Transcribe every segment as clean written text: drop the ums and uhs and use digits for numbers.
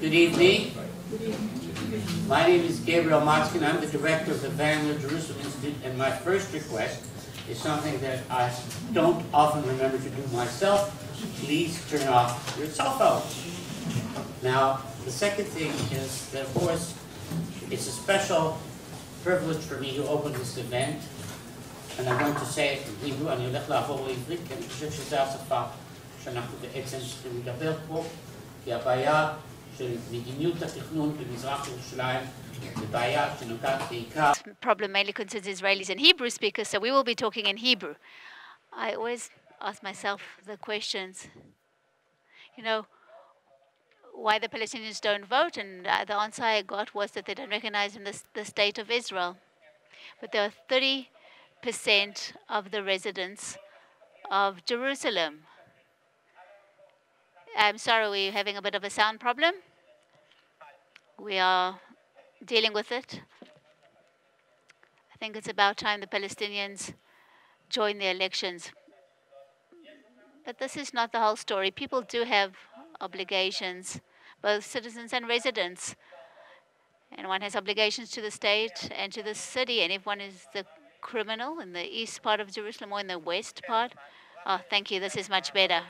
Good evening. My name is Gabriel Motzkin. I'm the director of the Leer Jerusalem Institute, and my first request is something that I don't often remember to do myself. Please turn off your cell phone. Now, the second thing is that, of course, it's a special privilege for me to open this event, and I'm going to say it in Hebrew. אני הולך לעבור לעברית, כי אני חושב שזו השפה שאנחנו בעצם צריכים לדבר פה, כי הבעיה של מדיניות התכנון במזרח ירושלים זה בעיה שנוגעת בעיקר. Problem mainly concerns Israelis and Hebrew speakers, so we will be talking in Hebrew. I always ask myself the questions, why the Palestinians don't vote, and the answer I got was that they don't recognize the state of Israel. But there are 30% of the residents of Jerusalem. I'm sorry, we're having a bit of a sound problem. We are dealing with it. I think it's about time the Palestinians join the elections. But this is not the whole story. People do have obligations, both citizens and residents. And one has obligations to the state and to the city. And if one is the criminal in the east part of Jerusalem or in the west part, oh, thank you, this is much better.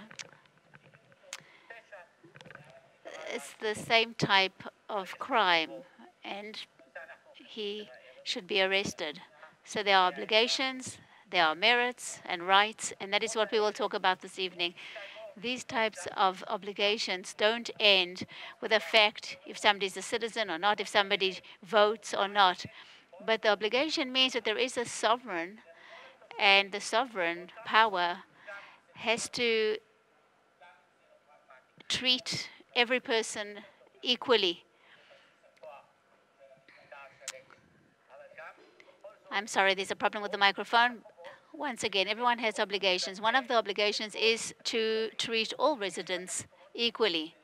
It's the same type of crime, and he should be arrested. So there are obligations, there are merits and rights, and that is what we will talk about this evening. These types of obligations don't end with the fact if somebody is a citizen or not, if somebody votes or not. But the obligation means that there is a sovereign, and the sovereign power has to treat every person equally. I'm sorry, there's a problem with the microphone. Once again, everyone has obligations. One of the obligations is to treat all residents equally.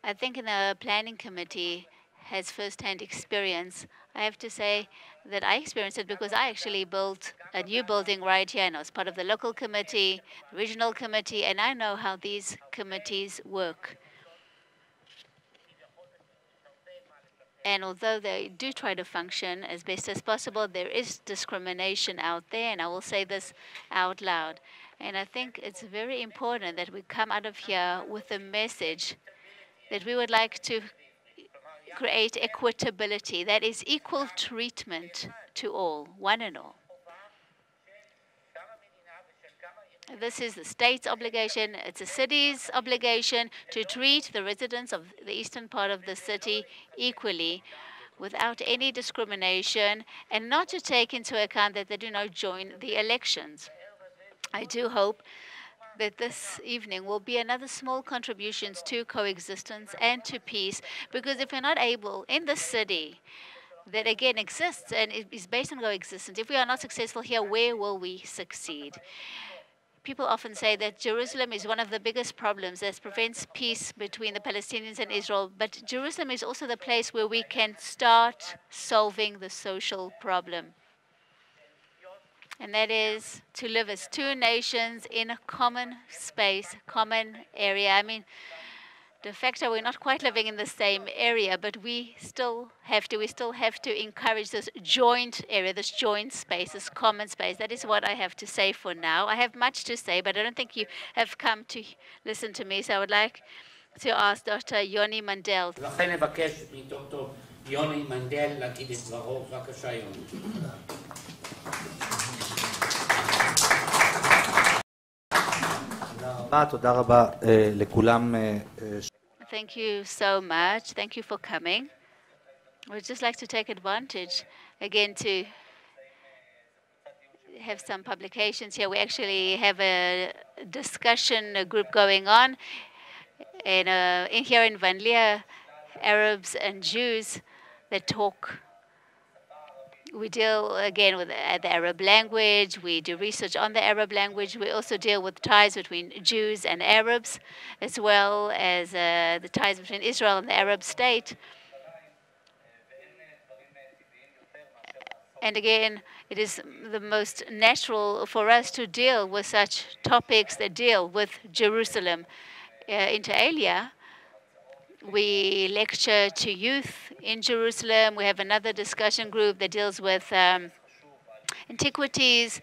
I think in the planning committee has first-hand experience. I have to say that I experienced it because I actually built a new building right here, and I was part of the local committee, the regional committee, and I know how these committees work. And although they do try to function as best as possible, there is discrimination out there, and I will say this out loud. And I think it's very important that we come out of here with a message that we would like to create equitability, that is equal treatment to all, one and all. This is the state's obligation, it's a city's obligation to treat the residents of the eastern part of the city equally without any discrimination, and not to take into account that they do not join the elections. I do hope that this evening will be another small contributions to coexistence and to peace, because if we're not able in the city that again exists and it is based on coexistence, if we are not successful here, where will we succeed? People often say that Jerusalem is one of the biggest problems that prevents peace between the Palestinians and Israel, but Jerusalem is also the place where we can start solving the social problem. And that is to live as two nations in a common space, common area. I mean, de facto, we're not quite living in the same area, but we still have to encourage this joint area, this joint space, this common space. That is what I have to say for now. I have much to say, but I don't think you have come to listen to me. So I would like to ask Dr. Yoni Mendel. לכן נבקש מדוקטור יוני מנדל להגיד את דברו. בבקשה, יוני. Thank you so much. Thank you for coming. We'd just like to take advantage again to have some publications here. We actually have a discussion group going on in here in Leer, Arabs and Jews that talk. We deal, again, with the Arab language. We do research on the Arab language. We also deal with ties between Jews and Arabs, as well as the ties between Israel and the Arab state. And again, it is the most natural for us to deal with such topics that deal with Jerusalem. Inter alia, we lecture to youth in Jerusalem. We have another discussion group that deals with antiquities.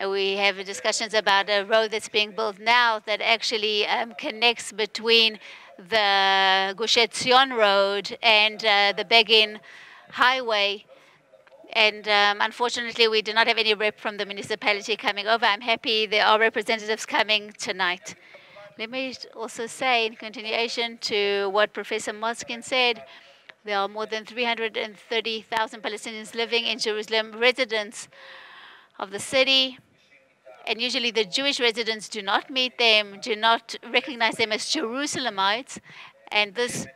We have discussions about a road that's being built now that actually connects between the Gush Etzion Road and the Begin Highway. And unfortunately, we do not have any rep from the municipality coming over. I'm happy there are representatives coming tonight. Let me also say, in continuation to what Professor Motzkin said, there are more than 330,000 Palestinians living in Jerusalem, residents of the city. And usually the Jewish residents do not meet them, do not recognize them as Jerusalemites. And this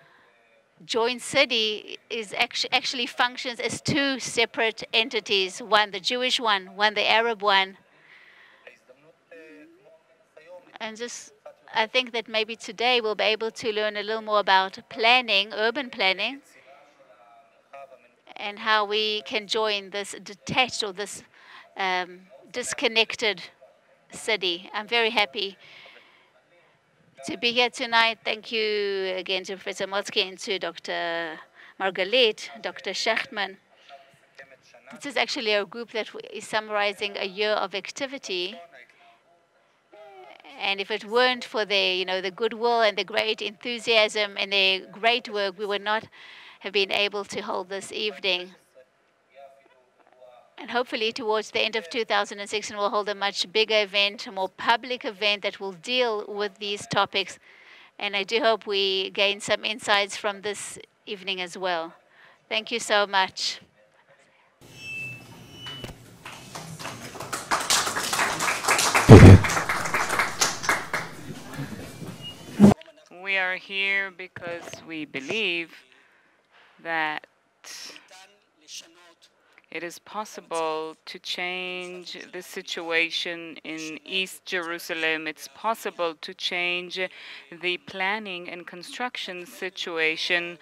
joint city is actually functions as two separate entities, one the Jewish one the Arab one. And just, I think that maybe today we'll be able to learn a little more about planning, urban planning, and how we can join this detached or this disconnected city. I'm very happy to be here tonight. Thank you again to Professor Motzkin, to Dr. Margalit, Dr. Schachtman. This is actually a group that is summarizing a year of activity. And if it weren't for their, the goodwill and the great enthusiasm and their great work, we would not have been able to hold this evening. And hopefully towards the end of 2016, we'll hold a much bigger event, a more public event that will deal with these topics. And I do hope we gain some insights from this evening as well. Thank you so much. We are here because we believe that it is possible to change the situation in East Jerusalem. It's possible to change the planning and construction situation.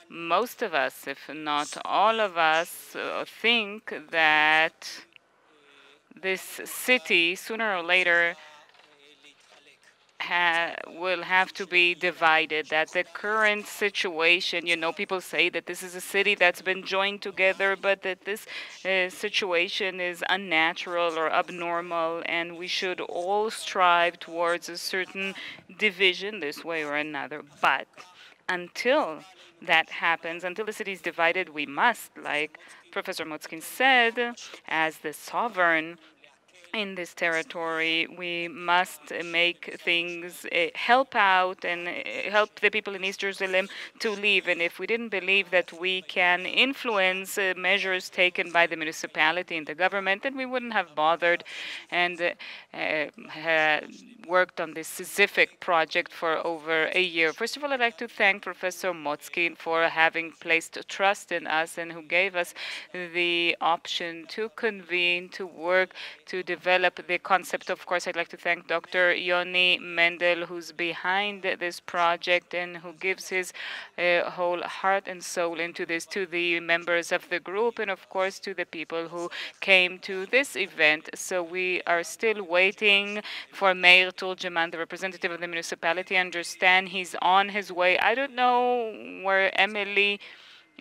Most of us, if not all of us, think that this city, sooner or later, will have to be divided, that the current situation, people say that this is a city that's been joined together, but that this situation is unnatural or abnormal, and we should all strive towards a certain division this way or another. But until that happens, until the city is divided, we must, like Professor Motzkin said, as the sovereign in this territory, we must make things help out and help the people in East Jerusalem to live. And if we didn't believe that we can influence measures taken by the municipality and the government, then we wouldn't have bothered and worked on this specific project for over a year. First of all, I'd like to thank Professor Motzkin for having placed trust in us and who gave us the option to convene, to work, to develop the concept. Of course, I'd like to thank Dr. Yoni Mendel, who's behind this project and who gives his whole heart and soul into this, to the members of the group, and of course to the people who came to this event. So we are still waiting for Meir Turgeman, the representative of the municipality. I understand he's on his way. I don't know where Emily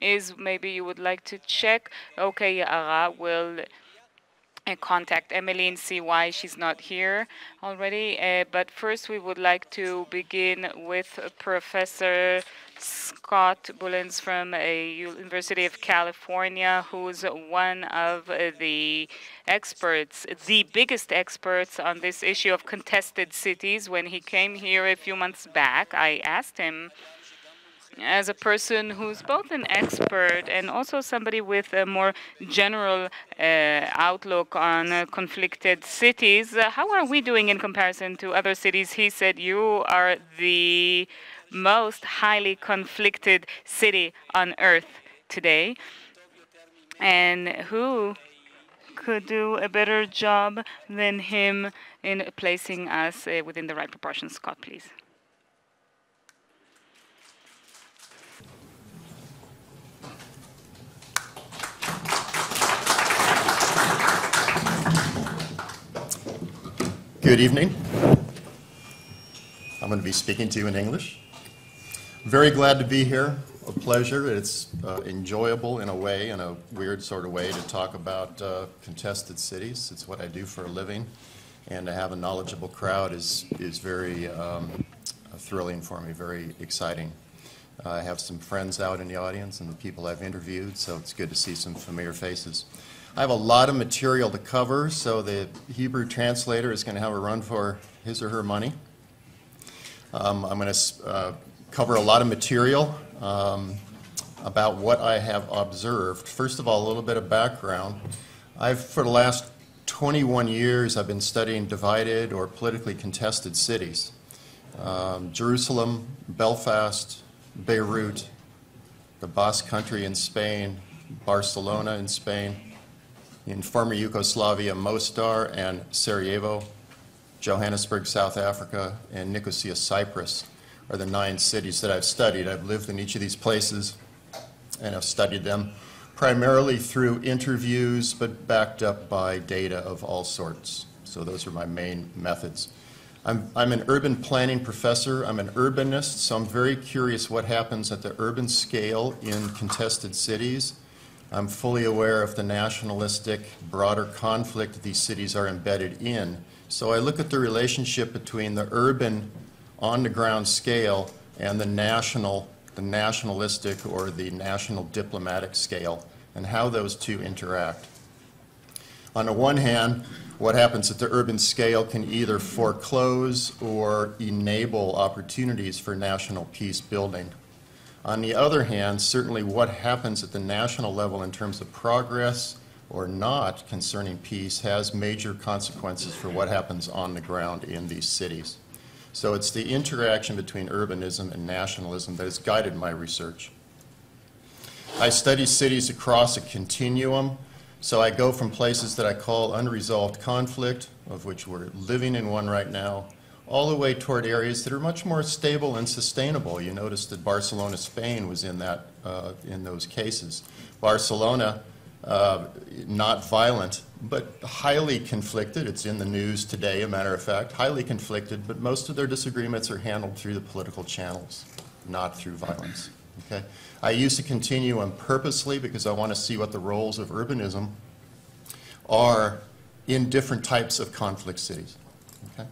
is. Maybe you would like to check. Okay, Yara will contact Emily and see why she's not here already. But first, we would like to begin with Professor Scott Bollens from University of California, who's one of the experts, the biggest experts on this issue of contested cities. When he came here a few months back, I asked him, as a person who's both an expert and also somebody with a more general outlook on conflicted cities, how are we doing in comparison to other cities? He said, you are the most highly conflicted city on earth today. And who could do a better job than him in placing us within the right proportions? Scott, please. Good evening. I'm going to be speaking to you in English. Very glad to be here. A pleasure. It's enjoyable in a way, in a weird sort of way, to talk about contested cities. It's what I do for a living, and to have a knowledgeable crowd is very thrilling for me, very exciting. I have some friends out in the audience and the people I've interviewed, so it's good to see some familiar faces. I have a lot of material to cover, so the Hebrew translator is going to have a run for his or her money. I'm going to cover a lot of material about what I have observed. First of all, a little bit of background. For the last 21 years, I've been studying divided or politically contested cities. Jerusalem, Belfast, Beirut, the Basque Country in Spain, Barcelona in Spain, in former Yugoslavia, Mostar and Sarajevo, Johannesburg, South Africa, and Nicosia, Cyprus are the 9 cities that I've studied. I've lived in each of these places and I've studied them primarily through interviews, but backed up by data of all sorts. So those are my main methods. I'm an urban planning professor. I'm an urbanist, so I'm very curious what happens at the urban scale in contested cities. I'm fully aware of the nationalistic, broader conflict these cities are embedded in. So I look at the relationship between the urban, on-the-ground scale and the nationalistic or the national diplomatic scale, and how those two interact. On the one hand, what happens at the urban scale can either foreclose or enable opportunities for national peace building. On the other hand, certainly what happens at the national level in terms of progress or not concerning peace has major consequences for what happens on the ground in these cities. So it's the interaction between urbanism and nationalism that has guided my research. I study cities across a continuum. So I go from places that I call unresolved conflict, of which we're living in one right now, all the way toward areas that are much more stable and sustainable. You notice that Barcelona, Spain was in those cases. Barcelona, not violent, but highly conflicted. It's in the news today, a matter of fact, highly conflicted, but most of their disagreements are handled through the political channels, not through violence. Okay? I use a continuum purposely because I want to see what the roles of urbanism are in different types of conflict cities. Okay?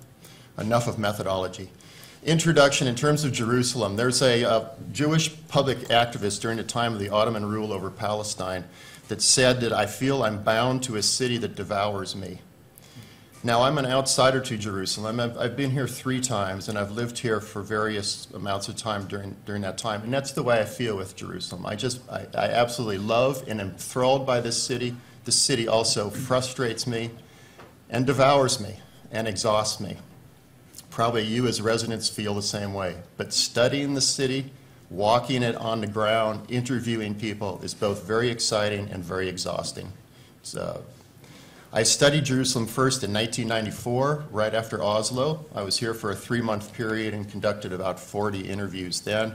Enough of methodology. Introduction in terms of Jerusalem. There's a Jewish public activist during the time of the Ottoman rule over Palestine that said that I feel I'm bound to a city that devours me. Now, I'm an outsider to Jerusalem. I've been here 3 times, and I've lived here for various amounts of time during that time, and that's the way I feel with Jerusalem. I absolutely love and am enthralled by this city. The city also frustrates me and devours me and exhausts me. Probably you as residents feel the same way, but studying the city, walking it on the ground, interviewing people is both very exciting and very exhausting. So, I studied Jerusalem first in 1994, right after Oslo. I was here for a 3-month period and conducted about 40 interviews then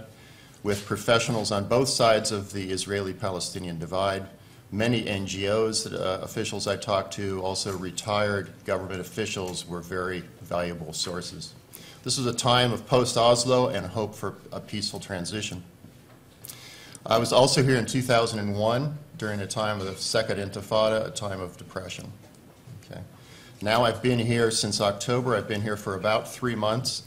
with professionals on both sides of the Israeli-Palestinian divide. Many NGOs, officials I talked to, also retired government officials were very valuable sources. This was a time of post-Oslo and hope for a peaceful transition. I was also here in 2001 during a time of the Second Intifada, a time of depression. Okay. Now I've been here since October. I've been here for about 3 months.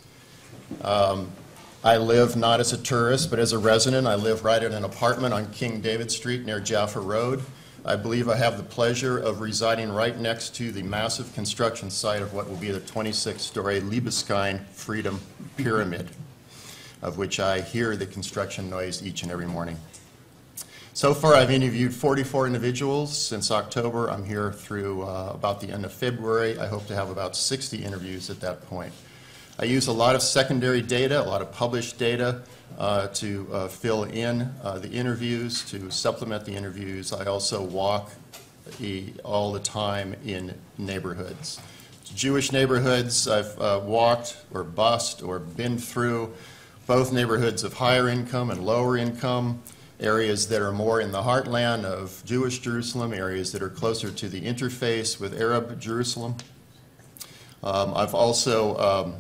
I live not as a tourist, but as a resident. I live right in an apartment on King David Street near Jaffa Road. I believe I have the pleasure of residing right next to the massive construction site of what will be the 26-story Libeskind Freedom Pyramid, of which I hear the construction noise each and every morning. So far, I've interviewed 44 individuals since October. I'm here through about the end of February. I hope to have about 60 interviews at that point. I use a lot of secondary data, a lot of published data to fill in the interviews, to supplement the interviews. I also walk all the time in neighborhoods. Jewish neighborhoods, I've walked or bussed or been through both neighborhoods of higher income and lower income, areas that are more in the heartland of Jewish Jerusalem, areas that are closer to the interface with Arab Jerusalem. I've also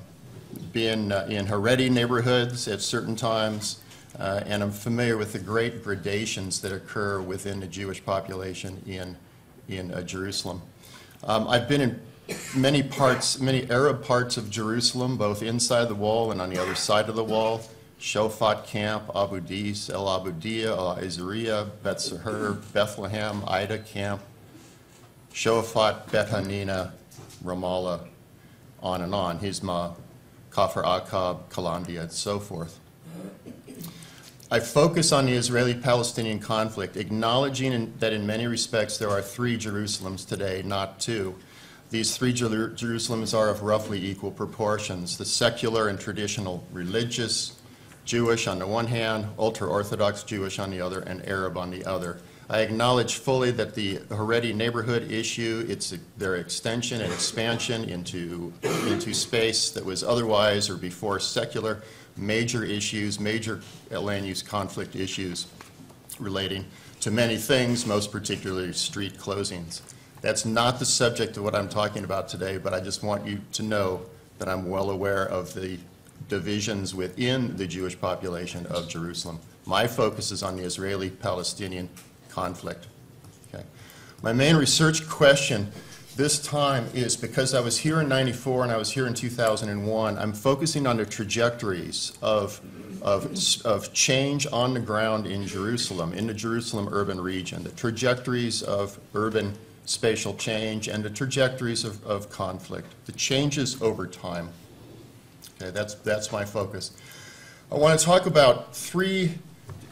been in Haredi neighborhoods at certain times, and I'm familiar with the great gradations that occur within the Jewish population in Jerusalem. I've been in many Arab parts of Jerusalem, both inside the wall and on the other side of the wall. Shofat Camp, Abu Dis, El Abudia, El Azariah, Bet Seher, Bethlehem, Ida Camp, Shofat, Bet Hanina, Ramallah, on and on, Hizma, Kafr Aqab, Kalandia, and so forth. I focus on the Israeli-Palestinian conflict, acknowledging that in many respects there are 3 Jerusalems today, not 2. These 3 Jerusalems are of roughly equal proportions: the secular and traditional religious Jewish on the one hand, ultra-Orthodox Jewish on the other, and Arab on the other. I acknowledge fully that the Haredi neighborhood issue, their extension and expansion into space that was otherwise or before secular, major issues, major land use conflict issues relating to many things, most particularly street closings. That's not the subject of what I'm talking about today, but I just want you to know that I'm well aware of the divisions within the Jewish population of Jerusalem. My focus is on the Israeli-Palestinian conflict. Okay. My main research question this time is, because I was here in '94 and I was here in 2001, I'm focusing on the trajectories of change on the ground in Jerusalem, in the Jerusalem urban region, the trajectories of urban spatial change and the trajectories of conflict, the changes over time. Okay, that's my focus. I want to talk about 3.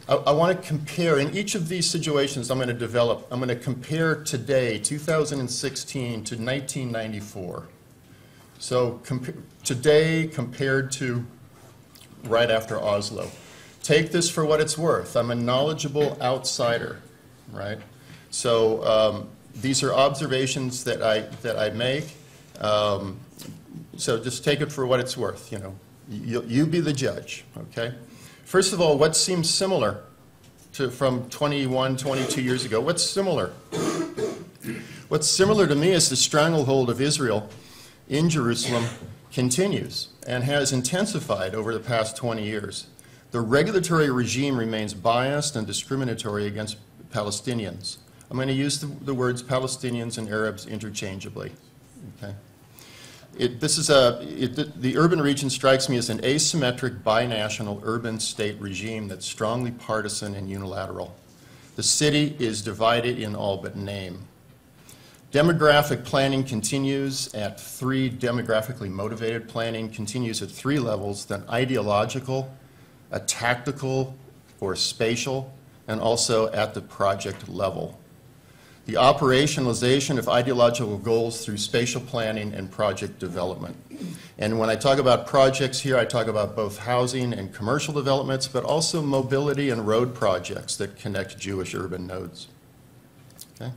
I want to compare, in each of these situations I'm going to compare today, 2016, to 1994. So today compared to right after Oslo. Take this for what it's worth. I'm a knowledgeable outsider, right? So these are observations that I make. So just take it for what it's worth, you know. You be the judge, okay? First of all, what seems similar from 21, 22 years ago? What's similar? What's similar to me is the stranglehold of Israel in Jerusalem continues and has intensified over the past 20 years. The regulatory regime remains biased and discriminatory against Palestinians. I'm going to use the words Palestinians and Arabs interchangeably, okay? The urban region strikes me as an asymmetric binational urban state regime that's strongly partisan and unilateral. The city is divided in all but name. Demographic planning continues at 3, demographically motivated planning continues at 3 levels: then ideological, a tactical or spatial, and also at the project level. The operationalization of ideological goals through spatial planning and project development. And when I talk about projects here, I talk about both housing and commercial developments, but also mobility and road projects that connect Jewish urban nodes. Okay?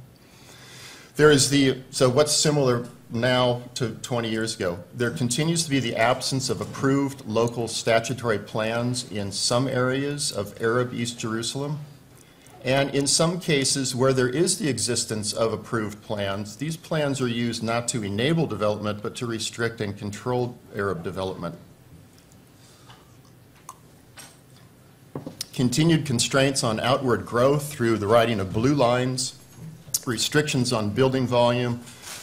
So what's similar now to 20 years ago? There continues to be the absence of approved local statutory plans in some areas of Arab East Jerusalem. And in some cases where there is the existence of approved plans, these plans are used not to enable development, but to restrict and control Arab development. Continued constraints on outward growth through the writing of blue lines, restrictions on building volume,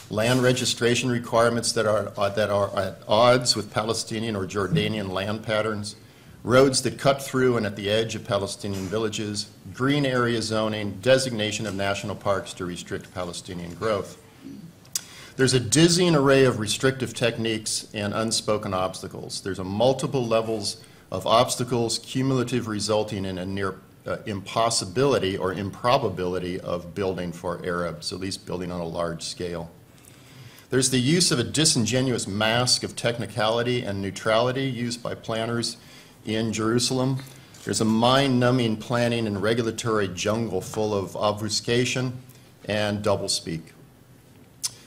land registration requirements that are at odds with Palestinian or Jordanian land patterns, roads that cut through and at the edge of Palestinian villages, green area zoning, designation of national parks to restrict Palestinian growth. There's a dizzying array of restrictive techniques and unspoken obstacles. There's a multiple levels of obstacles, cumulative, resulting in a near impossibility or improbability of building for Arabs, at least building on a large scale. There's the use of a disingenuous mask of technicality and neutrality used by planners in Jerusalem. There's a mind-numbing planning and regulatory jungle full of obfuscation and doublespeak.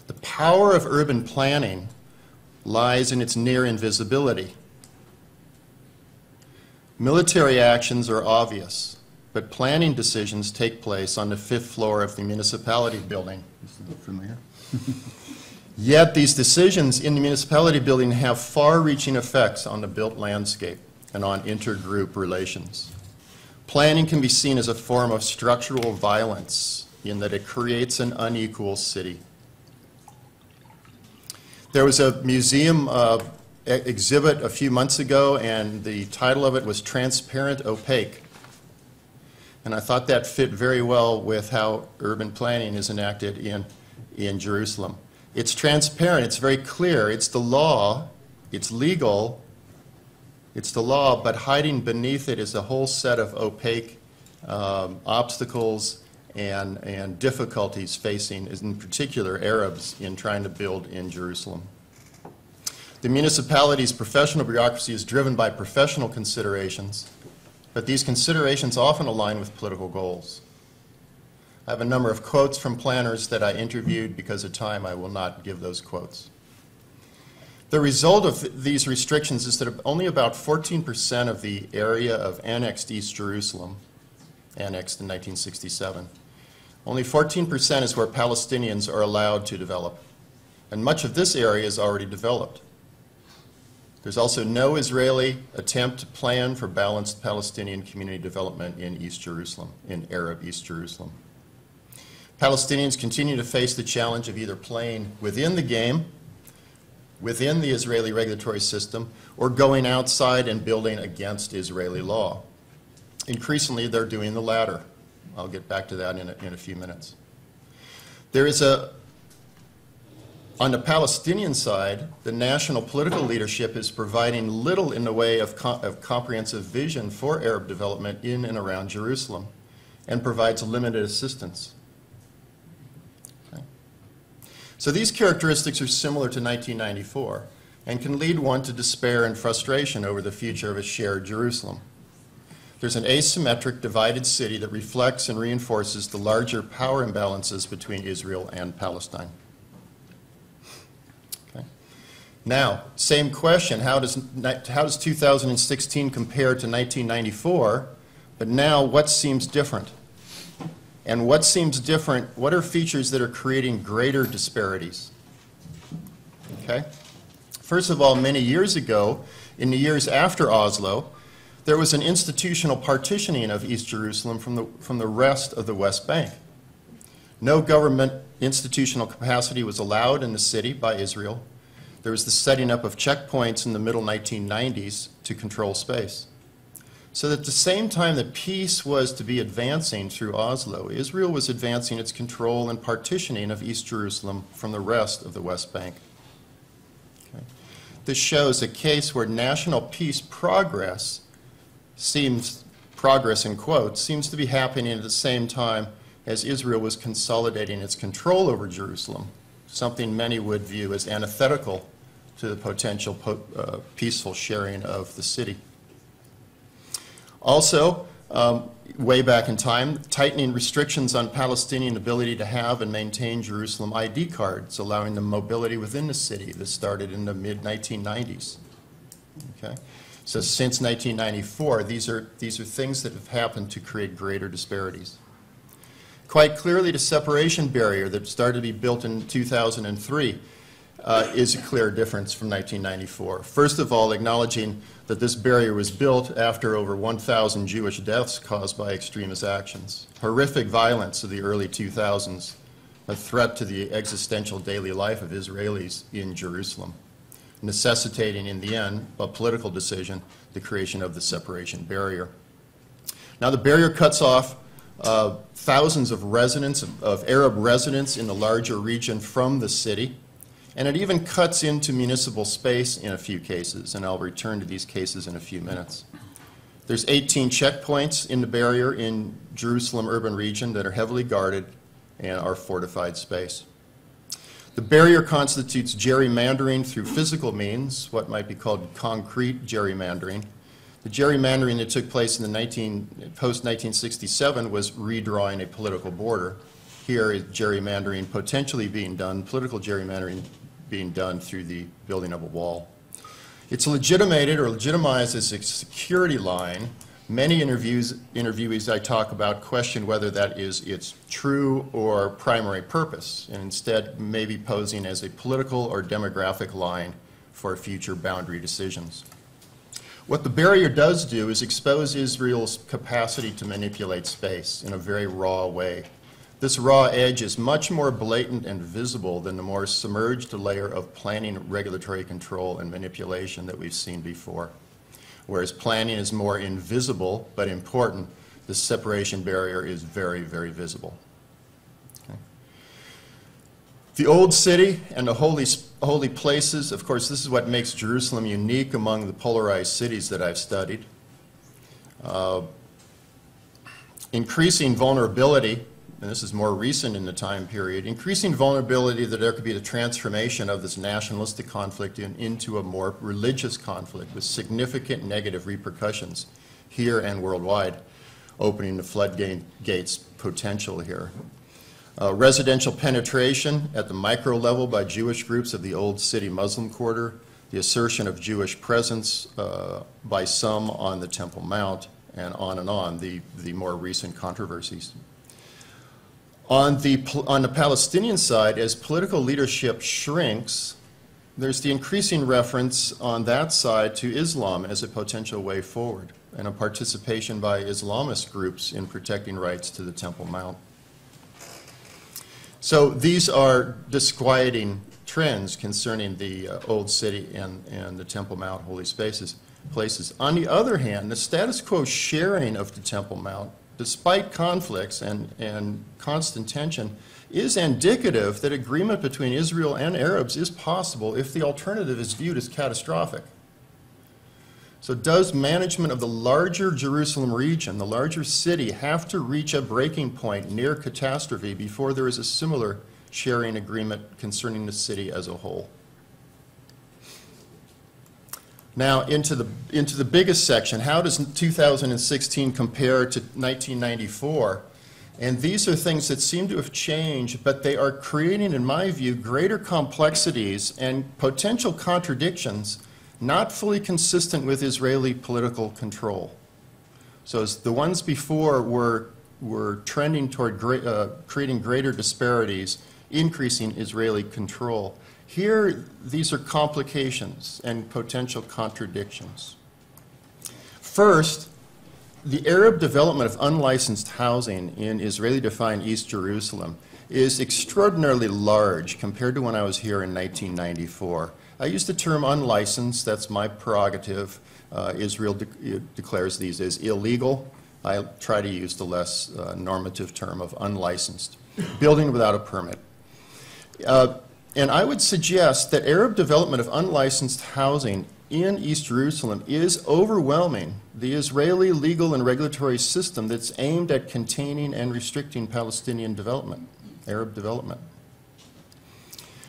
The power of urban planning lies in its near invisibility. Military actions are obvious, but planning decisions take place on the 5th floor of the municipality building. This is familiar. Yet these decisions in the municipality building have far-reaching effects on the built landscape and on intergroup relations. Planning can be seen as a form of structural violence in that it creates an unequal city. There was a museum exhibit a few months ago, and the title of it was Transparent Opaque. And I thought that fit very well with how urban planning is enacted in Jerusalem. It's transparent, it's very clear, it's the law, it's legal, it's the law, but hiding beneath it is a whole set of opaque obstacles and difficulties facing, in particular, Arabs in trying to build in Jerusalem. The municipality's professional bureaucracy is driven by professional considerations, but these considerations often align with political goals. I have a number of quotes from planners that I interviewed. Because of time, I will not give those quotes. The result of these restrictions is that only about 14% of the area of annexed East Jerusalem, annexed in 1967, only 14% is where Palestinians are allowed to develop. And much of this area is already developed. There's also no Israeli attempt to plan for balanced Palestinian community development in East Jerusalem, in Arab East Jerusalem. Palestinians continue to face the challenge of either playing within the game, within the Israeli regulatory system, or going outside and building against Israeli law. Increasingly, they're doing the latter. I'll get back to that in a few minutes. There is on the Palestinian side, the national political leadership is providing little in the way of comprehensive vision for Arab development in and around Jerusalem, and provides limited assistance. Okay. So these characteristics are similar to 1994 and can lead one to despair and frustration over the future of a shared Jerusalem. There's an asymmetric, divided city that reflects and reinforces the larger power imbalances between Israel and Palestine. Okay. Now, same question, how does 2016 compare to 1994? But now, what seems different? And what seems different, what are features that are creating greater disparities? Okay. First of all, many years ago, in the years after Oslo, there was an institutional partitioning of East Jerusalem from the rest of the West Bank. No government institutional capacity was allowed in the city by Israel. There was the setting up of checkpoints in the middle 1990s to control space. So that at the same time that peace was to be advancing through Oslo, Israel was advancing its control and partitioning of East Jerusalem from the rest of the West Bank. Okay. This shows a case where national peace progress seems, progress in quotes, seems to be happening at the same time as Israel was consolidating its control over Jerusalem, something many would view as antithetical to the potential peaceful sharing of the city. Also, way back in time, tightening restrictions on Palestinian ability to have and maintain Jerusalem ID cards, allowing them mobility within the city. This started in the mid-1990s. Okay? So since 1994, these are things that have happened to create greater disparities. Quite clearly, the separation barrier that started to be built in 2003 is a clear difference from 1994. First of all, acknowledging that this barrier was built after over 1,000 Jewish deaths caused by extremist actions, horrific violence of the early 2000s, a threat to the existential daily life of Israelis in Jerusalem, necessitating in the end a political decision, the creation of the separation barrier. Now the barrier cuts off thousands of residents, of Arab residents in the larger region from the city, and it even cuts into municipal space in a few cases, and I'll return to these cases in a few minutes. There's 18 checkpoints in the barrier in Jerusalem urban region that are heavily guarded and are fortified space. The barrier constitutes gerrymandering through physical means, what might be called concrete gerrymandering. The gerrymandering that took place in the post-1967 was redrawing a political border. Here is gerrymandering potentially being done, political gerrymandering being done through the building of a wall. It's legitimated or legitimized as a security line Many interviewees I talk about question whether that is its true or primary purpose, and instead may be posing as a political or demographic line for future boundary decisions. What the barrier does do is expose Israel's capacity to manipulate space in a very raw way. This raw edge is much more blatant and visible than the more submerged layer of planning, regulatory control, and manipulation that we've seen before. Whereas planning is more invisible but important, the separation barrier is very, very visible. Okay. The Old City and the holy places, of course, this is what makes Jerusalem unique among the polarized cities that I've studied. Increasing vulnerability, and this is more recent in the time period, increasing vulnerability that there could be the transformation of this nationalistic conflict into a more religious conflict with significant negative repercussions here and worldwide, opening the floodgates potential here. Residential penetration at the micro level by Jewish groups of the Old City Muslim Quarter, the assertion of Jewish presence by some on the Temple Mount, and on, the more recent controversies. On the Palestinian side, as political leadership shrinks, there's the increasing reference on that side to Islam as a potential way forward and a participation by Islamist groups in protecting rights to the Temple Mount. So these are disquieting trends concerning the Old City and the Temple Mount holy places. On the other hand, the status quo sharing of the Temple Mount, despite conflicts and constant tension, is indicative that agreement between Israel and Arabs is possible if the alternative is viewed as catastrophic. So does management of the larger Jerusalem region, the larger city, have to reach a breaking point near catastrophe before there is a similar sharing agreement concerning the city as a whole? Now, into the biggest section, how does 2016 compare to 1994? And these are things that seem to have changed, but they are creating, in my view, greater complexities and potential contradictions not fully consistent with Israeli political control. So as the ones before were trending toward creating greater disparities, increasing Israeli control. Here, these are complications and potential contradictions. First, the Arab development of unlicensed housing in Israeli-defined East Jerusalem is extraordinarily large compared to when I was here in 1994. I use the term unlicensed, that's my prerogative. Israel declares these as illegal. I try to use the less normative term of unlicensed, building without a permit. And I would suggest that Arab development of unlicensed housing in East Jerusalem is overwhelming the Israeli legal and regulatory system that's aimed at containing and restricting Palestinian development, Arab development.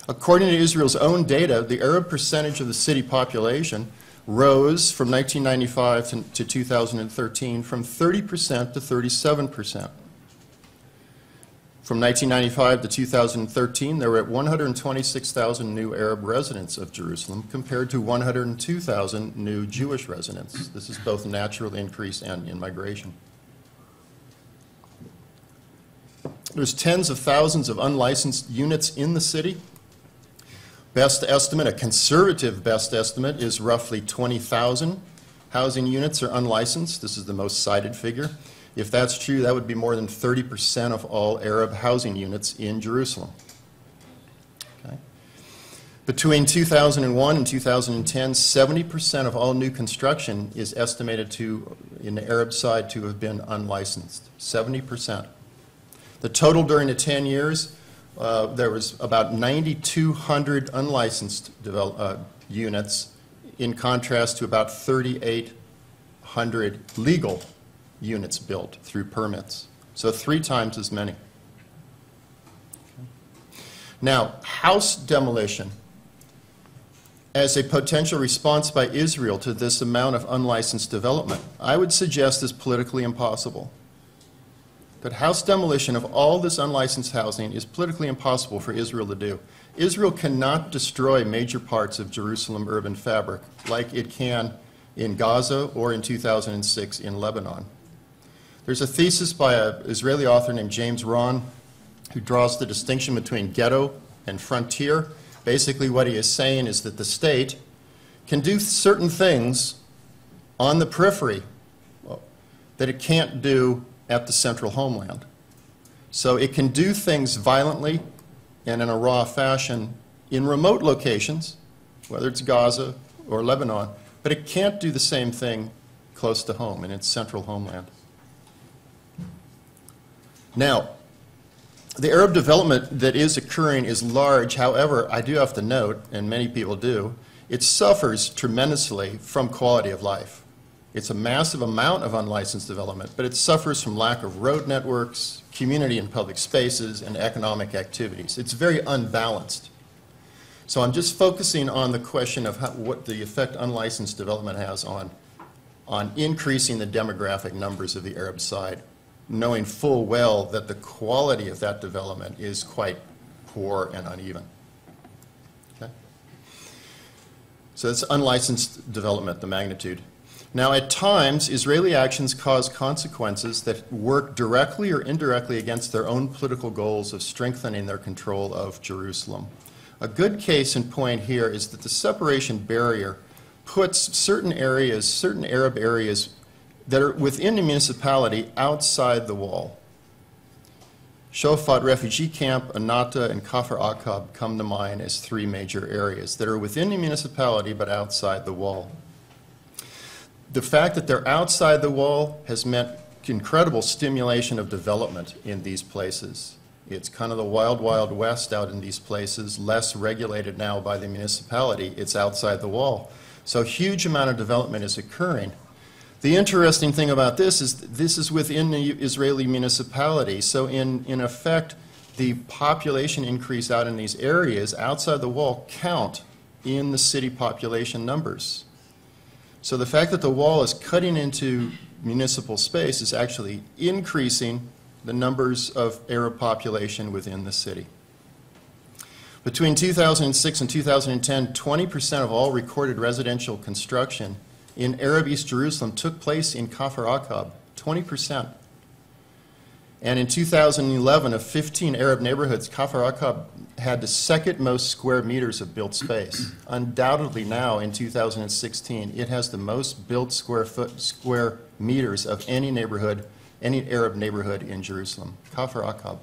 According to Israel's own data, the Arab percentage of the city population rose from 1995 to 2013 from 30% to 37%. From 1995 to 2013, there were 126,000 new Arab residents of Jerusalem compared to 102,000 new Jewish residents. This is both natural increase and in migration. There's tens of thousands of unlicensed units in the city. Best estimate, a conservative best estimate, is roughly 20,000 housing units are unlicensed. This is the most cited figure. If that's true, that would be more than 30% of all Arab housing units in Jerusalem. Okay. Between 2001 and 2010, 70% of all new construction is estimated to, in the Arab side, to have been unlicensed. 70%. The total during the 10 years, there was about 9,200 unlicensed units, in contrast to about 3,800 legal units built through permits. So 3 times as many. Now, house demolition as a potential response by Israel to this amount of unlicensed development, I would suggest is politically impossible. But house demolition of all this unlicensed housing is politically impossible for Israel to do. Israel cannot destroy major parts of Jerusalem urban fabric like it can in Gaza or in 2006 in Lebanon. There's a thesis by an Israeli author named James Ron who draws the distinction between ghetto and frontier. Basically what he is saying is that the state can do certain things on the periphery that it can't do at the central homeland. So it can do things violently and in a raw fashion in remote locations, whether it's Gaza or Lebanon, but it can't do the same thing close to home in its central homeland. Now, the Arab development that is occurring is large. However, I do have to note, and many people do, it suffers tremendously from quality of life. It's a massive amount of unlicensed development, but it suffers from lack of road networks, community and public spaces, and economic activities. It's very unbalanced. So I'm just focusing on the question of what the effect unlicensed development has on increasing the demographic numbers of the Arab side, knowing full well that the quality of that development is quite poor and uneven. Okay? So it's unlicensed development, the magnitude. Now, at times, Israeli actions cause consequences that work directly or indirectly against their own political goals of strengthening their control of Jerusalem. A good case in point here is that the separation barrier puts certain areas, certain Arab areas that are within the municipality outside the wall. Shofat refugee camp, Anata, and Kafr Aqab come to mind as three major areas that are within the municipality but outside the wall. The fact that they're outside the wall has meant incredible stimulation of development in these places. It's kind of the wild, wild west out in these places, less regulated now by the municipality. It's outside the wall. So a huge amount of development is occurring. The interesting thing about this is within the Israeli municipality. So in effect, the population increase out in these areas outside the wall count in the city population numbers. So the fact that the wall is cutting into municipal space is actually increasing the numbers of Arab population within the city. Between 2006 and 2010, 20% of all recorded residential construction in Arab East Jerusalem took place in Kafr Aqab, 20%. And in 2011, of 15 Arab neighborhoods, Kafr Aqab had the second most square meters of built space. Undoubtedly now, in 2016, it has the most built square meters of any neighborhood, any Arab neighborhood in Jerusalem, Kafr Aqab.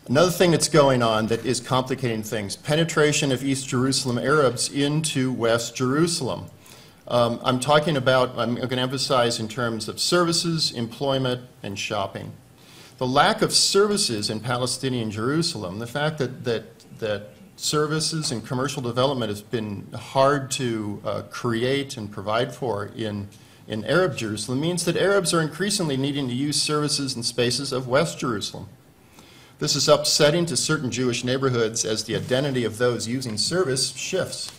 Another thing that's going on that is complicating things, penetration of East Jerusalem Arabs into West Jerusalem. I'm going to emphasize in terms of services, employment, and shopping. The lack of services in Palestinian Jerusalem, the fact that services and commercial development has been hard to create and provide for in Arab Jerusalem means that Arabs are increasingly needing to use services and spaces of West Jerusalem. This is upsetting to certain Jewish neighborhoods as the identity of those using service shifts.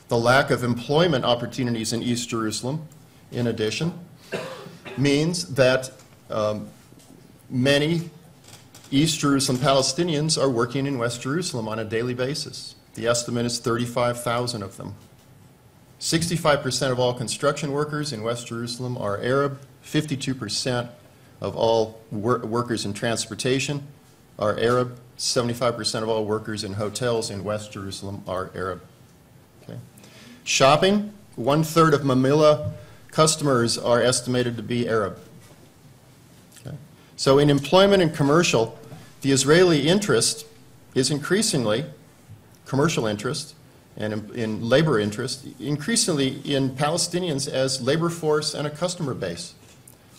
The lack of employment opportunities in East Jerusalem, in addition, means that many East Jerusalem Palestinians are working in West Jerusalem on a daily basis. The estimate is 35,000 of them. 65% of all construction workers in West Jerusalem are Arab. 52% of all workers in transportation are Arab. 75% of all workers in hotels in West Jerusalem are Arab. Okay. Shopping, 1/3 of Mamilla customers are estimated to be Arab. Okay. So in employment and commercial, the Israeli interest is increasingly, commercial interest and in labor interest, increasingly in Palestinians as labor force and a customer base.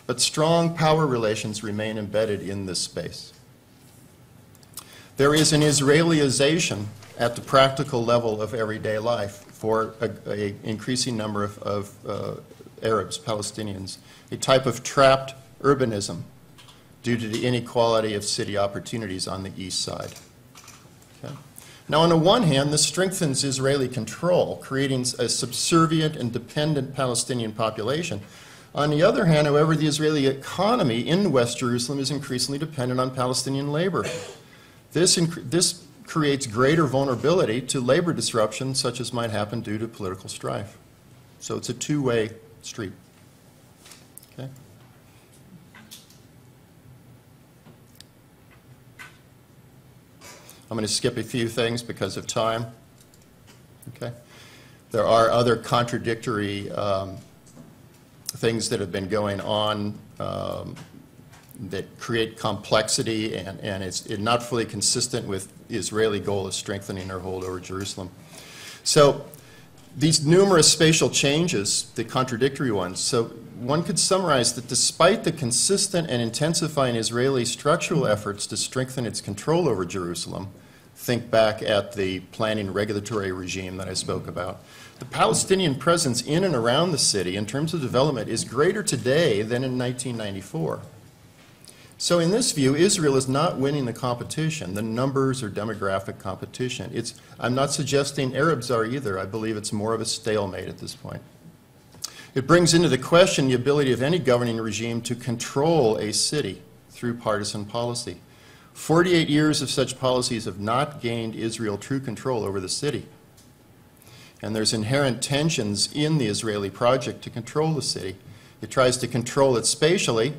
But strong power relations remain embedded in this space. There is an Israelization at the practical level of everyday life for an increasing number of Arabs, Palestinians, a type of trapped urbanism due to the inequality of city opportunities on the east side. Okay. Now, on the one hand, this strengthens Israeli control, creating a subservient and dependent Palestinian population. On the other hand, however, the Israeli economy in West Jerusalem is increasingly dependent on Palestinian labor. This creates greater vulnerability to labor disruptions such as might happen due to political strife. So it's a two-way street. Okay? I'm going to skip a few things because of time. Okay? There are other contradictory things that have been going on that create complexity, and it's not fully consistent with the Israeli goal of strengthening their hold over Jerusalem. So these numerous spatial changes, the contradictory ones, so one could summarize that despite the consistent and intensifying Israeli structural efforts to strengthen its control over Jerusalem, think back at the planning regulatory regime that I spoke about, the Palestinian presence in and around the city in terms of development is greater today than in 1994. So in this view, Israel is not winning the competition, the numbers or demographic competition. I'm not suggesting Arabs are either. I believe it's more of a stalemate at this point. It brings into the question the ability of any governing regime to control a city through partisan policy. 48 years of such policies have not gained Israel true control over the city. And there's inherent tensions in the Israeli project to control the city. It tries to control it spatially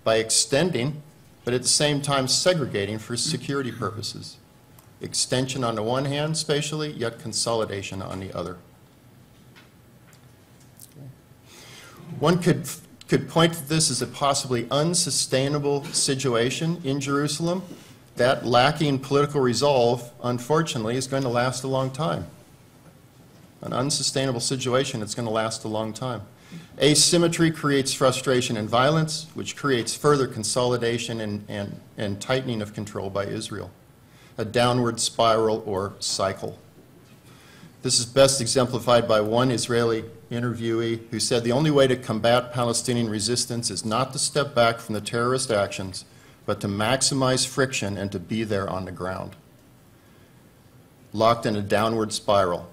by extending, but at the same time segregating for security purposes. Extension on the one hand spatially, yet consolidation on the other. One could point to this as a possibly unsustainable situation in Jerusalem. That lacking political resolve, unfortunately, is going to last a long time. An unsustainable situation that's going to last a long time. Asymmetry creates frustration and violence, which creates further consolidation and tightening of control by Israel. A downward spiral or cycle. This is best exemplified by one Israeli interviewee who said the only way to combat Palestinian resistance is not to step back from the terrorist actions, but to maximize friction and to be there on the ground. Locked in a downward spiral.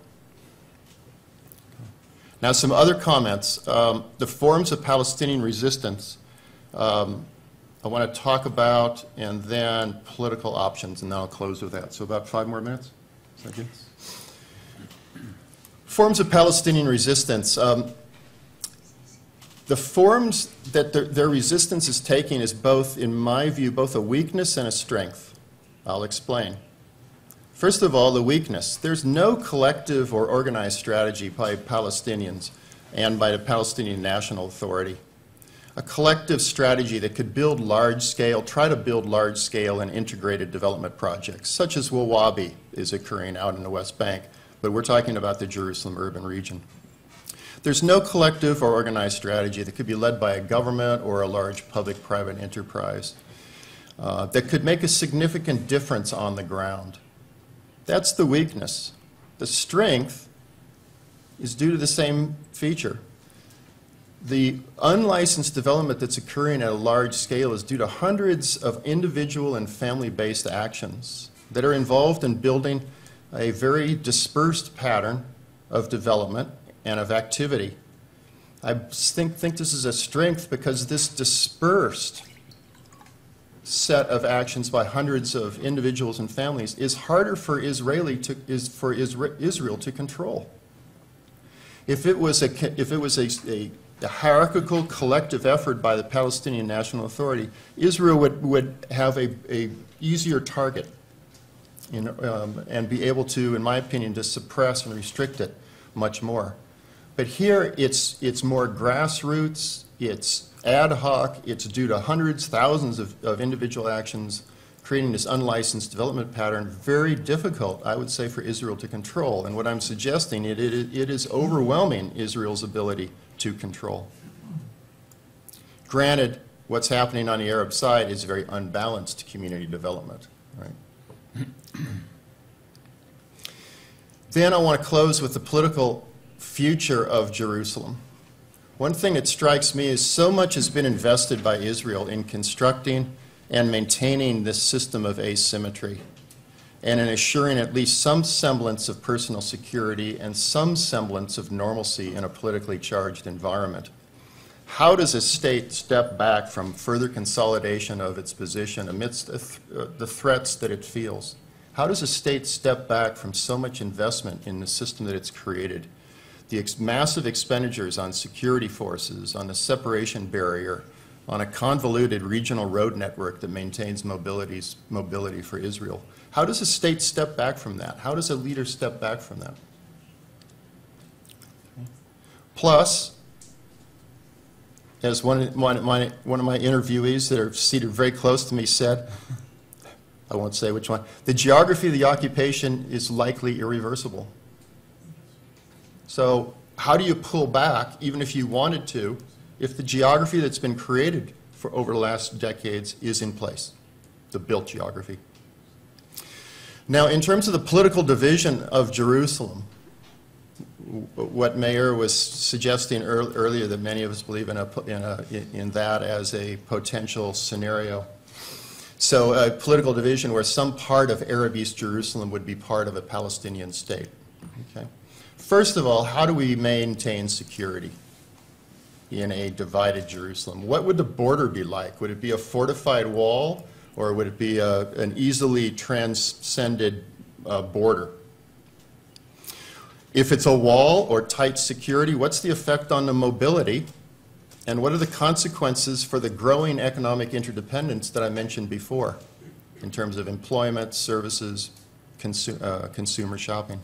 Now, some other comments. The forms of Palestinian resistance I want to talk about, and then political options, and then I'll close with that. So about 5 more minutes? Is that good? Forms of Palestinian resistance. The forms that their resistance is taking is both, in my view, both a weakness and a strength. I'll explain. First of all, the weakness. There's no collective or organized strategy by Palestinians and by the Palestinian National Authority. A collective strategy that could build large-scale, try to build large-scale and integrated development projects, such as Wawabi is occurring out in the West Bank, but we're talking about the Jerusalem urban region. There's no collective or organized strategy that could be led by a government or a large public-private enterprise that could make a significant difference on the ground. That's the weakness. The strength is due to the same feature. The unlicensed development that's occurring at a large scale is due to hundreds of individual and family-based actions that are involved in building a very dispersed pattern of development and of activity. I think this is a strength because this dispersed set of actions by hundreds of individuals and families is harder for Israel to control. If it was a hierarchical collective effort by the Palestinian National Authority, Israel would have a easier target and be able to, in my opinion, to suppress and restrict it much more. But here it's more grassroots, it's ad hoc, it's due to hundreds, thousands of individual actions, creating this unlicensed development pattern, very difficult, I would say, for Israel to control. And what I'm suggesting, it is overwhelming Israel's ability to control. Granted, what's happening on the Arab side is very unbalanced community development, right? Then I want to close with the political future of Jerusalem. One thing that strikes me is so much has been invested by Israel in constructing and maintaining this system of asymmetry and in assuring at least some semblance of personal security and some semblance of normalcy in a politically charged environment. How does a state step back from further consolidation of its position amidst the threats that it feels? How does a state step back from so much investment in the system that it's created? The massive expenditures on security forces, on the separation barrier, on a convoluted regional road network that maintains mobility for Israel. How does a state step back from that? How does a leader step back from that? Plus, as one of my interviewees that are seated very close to me said, I won't say which one, the geography of the occupation is likely irreversible. So how do you pull back, even if you wanted to, if the geography that's been created for over the last decades is in place, the built geography? Now, in terms of the political division of Jerusalem, what Meir was suggesting earlier, that many of us believe in that as a potential scenario. So a political division where some part of Arab East Jerusalem would be part of a Palestinian state. Okay. First of all, how do we maintain security in a divided Jerusalem? What would the border be like? Would it be a fortified wall, or would it be an easily transcended border? If it's a wall or tight security, what's the effect on the mobility? And what are the consequences for the growing economic interdependence that I mentioned before in terms of employment, services, consumer shopping?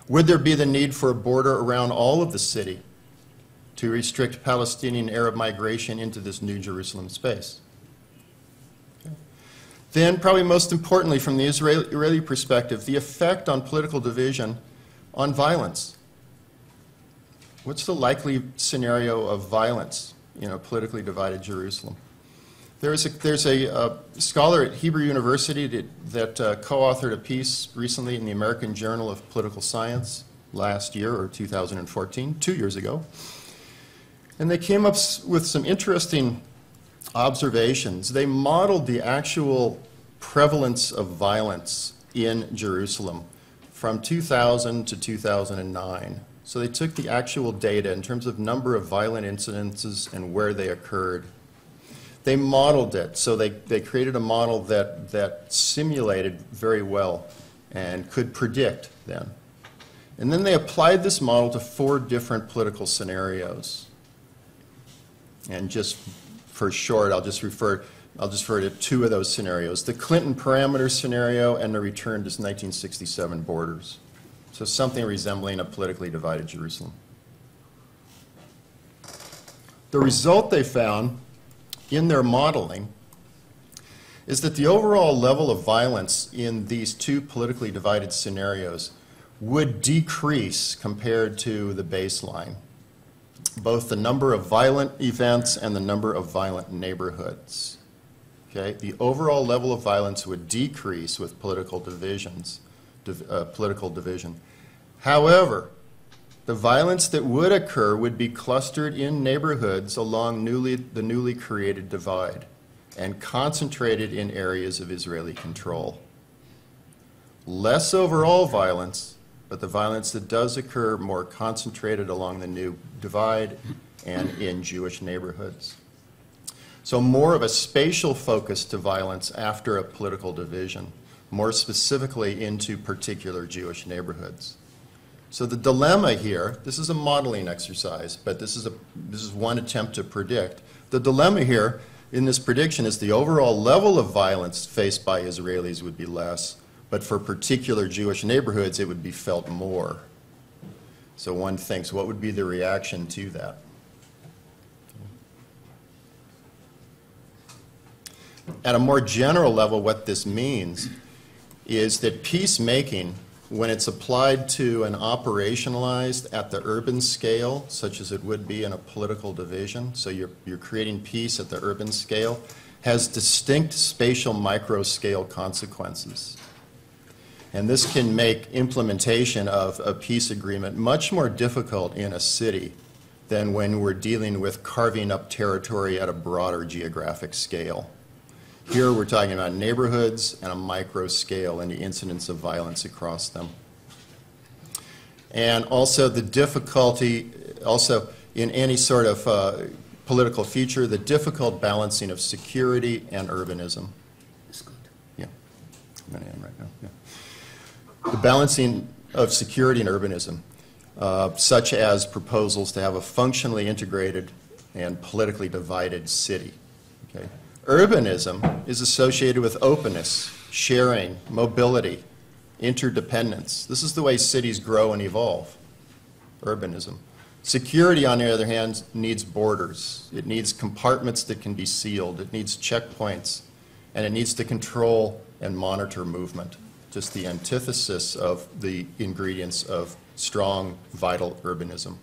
Would there be the need for a border around all of the city to restrict Palestinian Arab migration into this new Jerusalem space? Okay. Then, probably most importantly from the Israeli perspective, the effect on political division on violence. What's the likely scenario of violence in a politically divided Jerusalem? There's a scholar at Hebrew University that co-authored a piece recently in the American Journal of Political Science last year, or 2014, 2 years ago. And they came up with some interesting observations. They modeled the actual prevalence of violence in Jerusalem from 2000 to 2009. So they took the actual data in terms of number of violent incidences and where they occurred. They modeled it, so they created a model that simulated very well and could predict then. And then they applied this model to 4 different political scenarios. And just for short, I'll just refer to 2 of those scenarios: the Clinton parameter scenario and the return to 1967 borders. So something resembling a politically divided Jerusalem. The result they found in their modeling is that the overall level of violence in these 2 politically divided scenarios would decrease compared to the baseline, both the number of violent events and the number of violent neighborhoods. Okay? The overall level of violence would decrease with political division. However, the violence that would occur would be clustered in neighborhoods along the newly created divide and concentrated in areas of Israeli control. Less overall violence, but the violence that does occur more concentrated along the new divide and in Jewish neighborhoods. So more of a spatial focus to violence after a political division, more specifically into particular Jewish neighborhoods. So the dilemma here, this is a modeling exercise, but this is one attempt to predict. The dilemma here in this prediction is the overall level of violence faced by Israelis would be less, but for particular Jewish neighborhoods it would be felt more. So one thinks, what would be the reaction to that? At a more general level, what this means is that peacemaking, when it's applied to and operationalized at the urban scale, such as it would be in a political division, so you're creating peace at the urban scale, has distinct spatial micro-scale consequences. And this can make implementation of a peace agreement much more difficult in a city than when we're dealing with carving up territory at a broader geographic scale. Here we're talking about neighborhoods and a micro scale and the incidence of violence across them. And also the difficulty, also in any sort of political feature, the difficult balancing of security and urbanism. Yeah. coming in right now. Yeah. The balancing of security and urbanism, such as proposals to have a functionally integrated and politically divided city. Okay? Urbanism is associated with openness, sharing, mobility, interdependence. This is the way cities grow and evolve, urbanism. Security, on the other hand, needs borders. It needs compartments that can be sealed. It needs checkpoints, and it needs to control and monitor movement. Just the antithesis of the ingredients of strong, vital urbanism.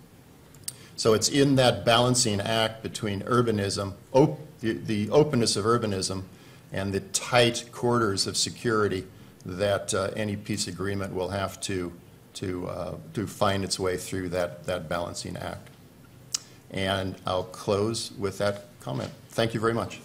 So it's in that balancing act between urbanism, the openness of urbanism, and the tight quarters of security that any peace agreement will have to find its way through that balancing act. And I'll close with that comment. Thank you very much.